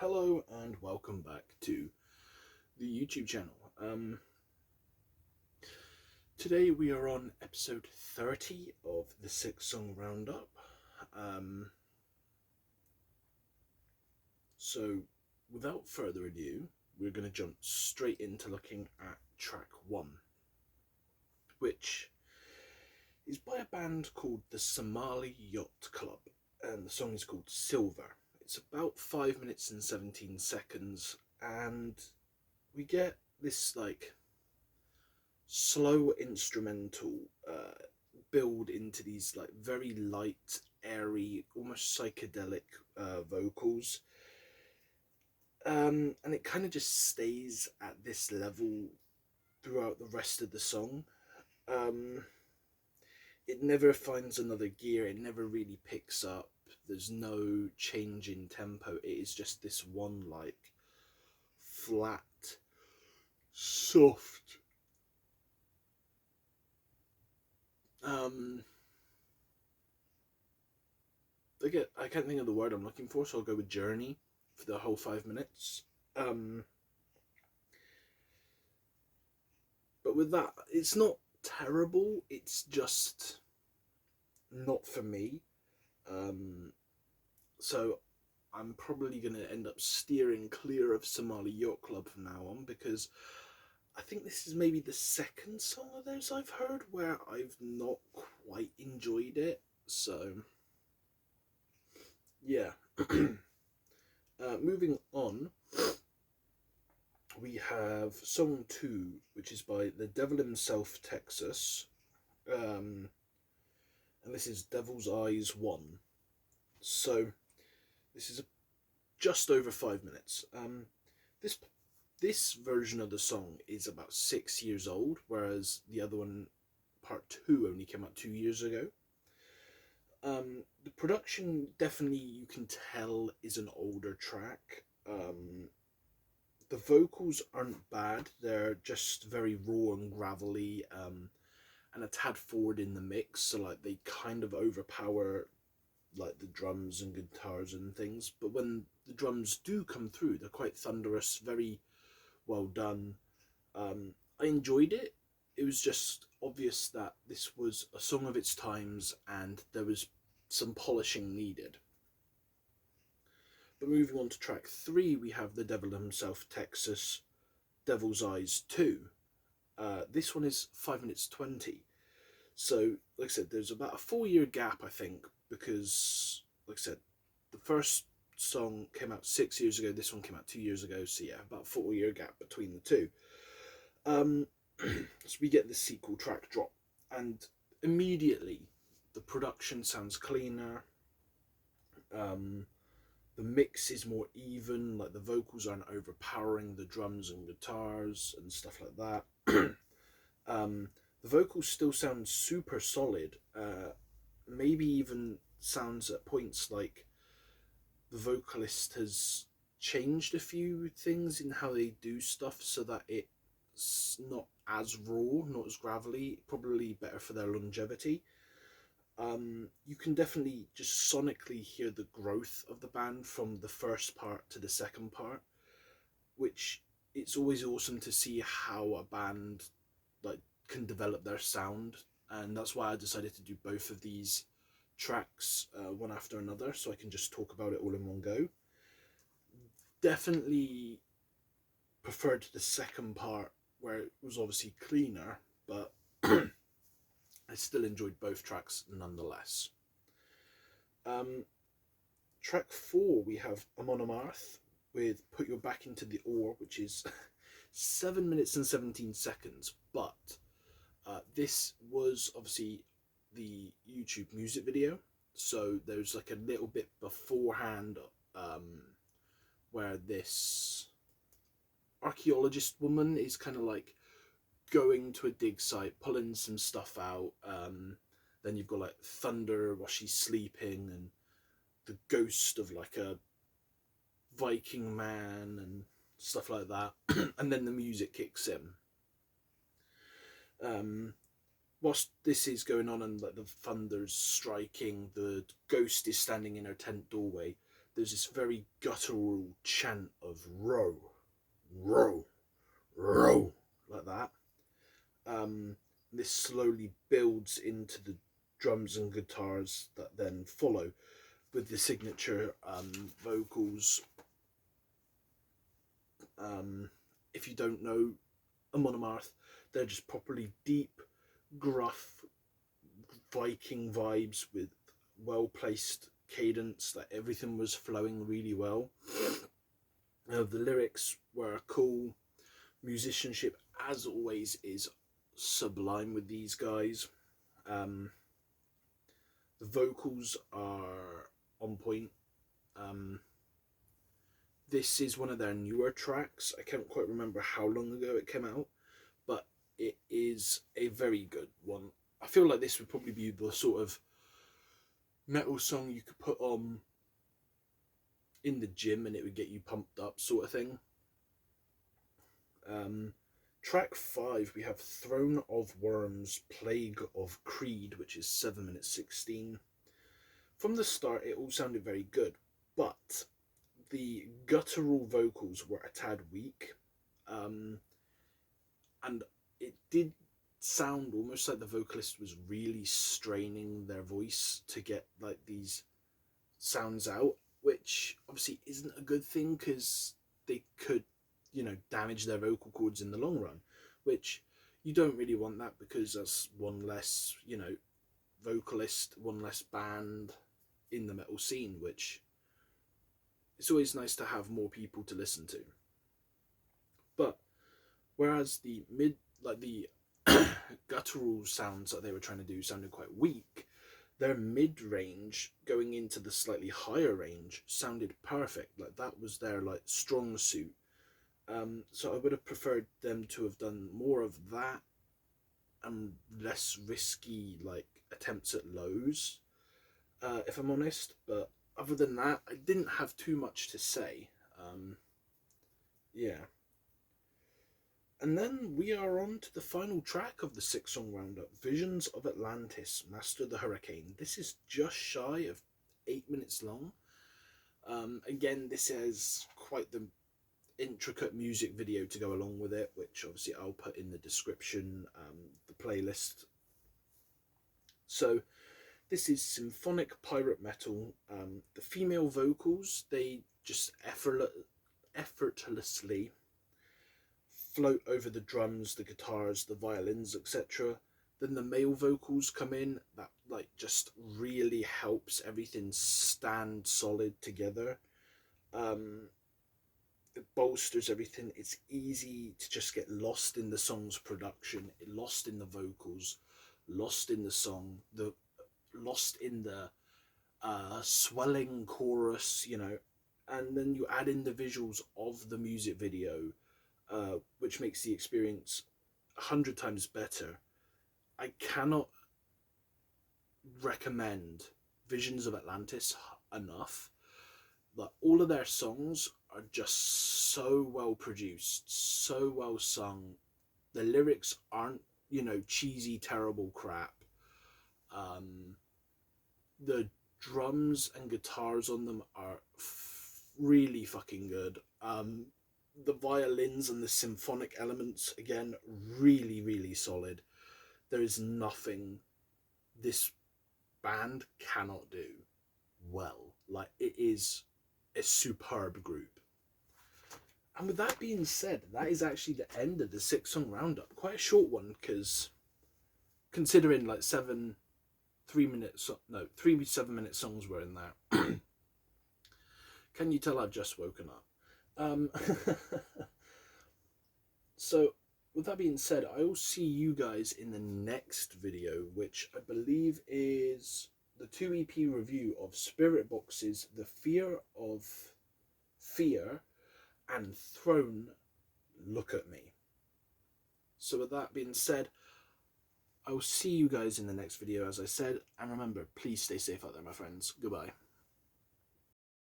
Hello and welcome back to the YouTube channel. Today we are on episode 30 of the 6 song roundup. Um, so without further ado, we're going to jump straight into looking at track 1, which is by a band called the Somali Yacht Club, and the song is called Silver. It's about 5 minutes and 17 seconds, and we get this slow instrumental build into these very light, airy, almost psychedelic vocals, and it kind of just stays at this level throughout the rest of the song. Um, it never finds another gear. It never really picks up. There's no change in tempo. It is just this one flat, soft um I can't think of the word I'm looking for, so I'll go with journey for the whole 5 minutes. Um, but with that, it's not terrible. It's just not for me. Um, so I'm probably going to end up steering clear of Somali Yacht Club from now on, because I think this is maybe the second song of theirs I've heard where I've not quite enjoyed it. So yeah. Moving on, we have song 2, which is by the Devil himself, Texas, and this is Devil's Eyes 1. So this is just over 5 minutes. This this version of the song is about 6 years old, whereas the other one, part 2, only came out 2 years ago. The production, definitely you can tell, is an older track. The vocals aren't bad. They're just very raw and gravelly, and a tad forward in the mix. So they kind of overpower the drums and guitars and things. But when the drums do come through, they're quite thunderous. Very well done. I enjoyed it. It was just obvious that this was a song of its times, and there was some polishing needed. But moving on to track 3, we have the Devil himself, Texas, Devil's Eyes 2. This one is 5 minutes 20. So, like I said, there's about a 4 year gap, I think, because, like I said, the first song came out 6 years ago, this one came out 2 years ago, so yeah, about a 4 year gap between the two. So we get the sequel track drop, and immediately the production sounds cleaner. The mix is more even, like the vocals aren't overpowering the drums and guitars and stuff like that. The vocals still sound super solid. Maybe even sounds at points like the vocalist has changed a few things in how they do stuff so that it's not as raw, not as gravelly, probably better for their longevity. You can definitely just sonically hear the growth of the band from the first part to the second part, which it's always awesome to see how a band can develop their sound, and that's why I decided to do both of these tracks one after another, so I can just talk about it all in one go. Definitely preferred the second part, where it was obviously cleaner, but I still enjoyed both tracks nonetheless. Track 4, we have Amon Amarth with Put Your Back Into the Ore, which is 7 minutes and 17 seconds, but this was obviously the YouTube music video, so there's a little bit beforehand where this archaeologist woman is kind of going to a dig site, pulling some stuff out. Then you've got thunder while she's sleeping, and the ghost of a Viking man and stuff like that. And then the music kicks in. Whilst this is going on and the thunder's striking, the ghost is standing in her tent doorway, there's this very guttural chant of row, row, row, like that. This slowly builds into the drums and guitars that then follow with the signature vocals. If you don't know Amon Amarth, they're just properly deep, gruff, Viking vibes with well-placed cadence, that everything was flowing really well. The lyrics were cool. Musicianship, as always, is sublime with these guys. The vocals are on point. This is one of their newer tracks. I can't quite remember how long ago it came out, but it is a very good one. I feel like this would probably be the sort of metal song you could put on in the gym and it would get you pumped up, sort of thing. Track 5, we have Throne of Worms, Plague of Creed, which is 7 minutes 16. From the start, it all sounded very good, but the guttural vocals were a tad weak, and it did sound almost like the vocalist was really straining their voice to get like these sounds out, which obviously isn't a good thing because they could, you know, damage their vocal cords in the long run, which you don't really want that, because that's one less, you know, vocalist, one less band in the metal scene, which it's always nice to have more people to listen to. But whereas the guttural sounds that they were trying to do sounded quite weak, their mid-range going into the slightly higher range sounded perfect. Like that was their like strong suit. So I would have preferred them to have done more of that and less risky like attempts at lows, if I'm honest. But other than that, I didn't have too much to say. Yeah. And then we are on to the final track of the 6-song roundup, Visions of Atlantis, Master the Hurricane. This is just shy of 8 minutes long. Again, this has quite the intricate music video to go along with it, which obviously I'll put in the description, the playlist. So this is symphonic pirate metal. The female vocals, they just effortlessly float over the drums, the guitars, the violins, etc. Then the male vocals come in, that like just really helps everything stand solid together. It bolsters everything. It's easy to just get lost in the song's production, lost in the vocals, lost in the song, lost in the swelling chorus, you know, and then you add in the visuals of the music video, which makes the experience 100 times better. I cannot recommend Visions of Atlantis enough. Like all of their songs are just so well produced, so well sung. The lyrics aren't, you know, cheesy, terrible crap. The drums and guitars on them are really fucking good. The violins and the symphonic elements, again, really, really solid. There is nothing this band cannot do well. Like, it is a superb group. And with that being said, that is actually the end of the 6-song roundup. Quite a short one, because considering like 3 7-minute songs were in there. Can you tell I've just woken up? So with that being said, I will see you guys in the next video, which I believe is the 2 EP review of Spiritbox's The Fear of Fear and Throne Look at Me. So with that being said, I will see you guys in the next video, as I said, and remember, please stay safe out there, my friends. Goodbye.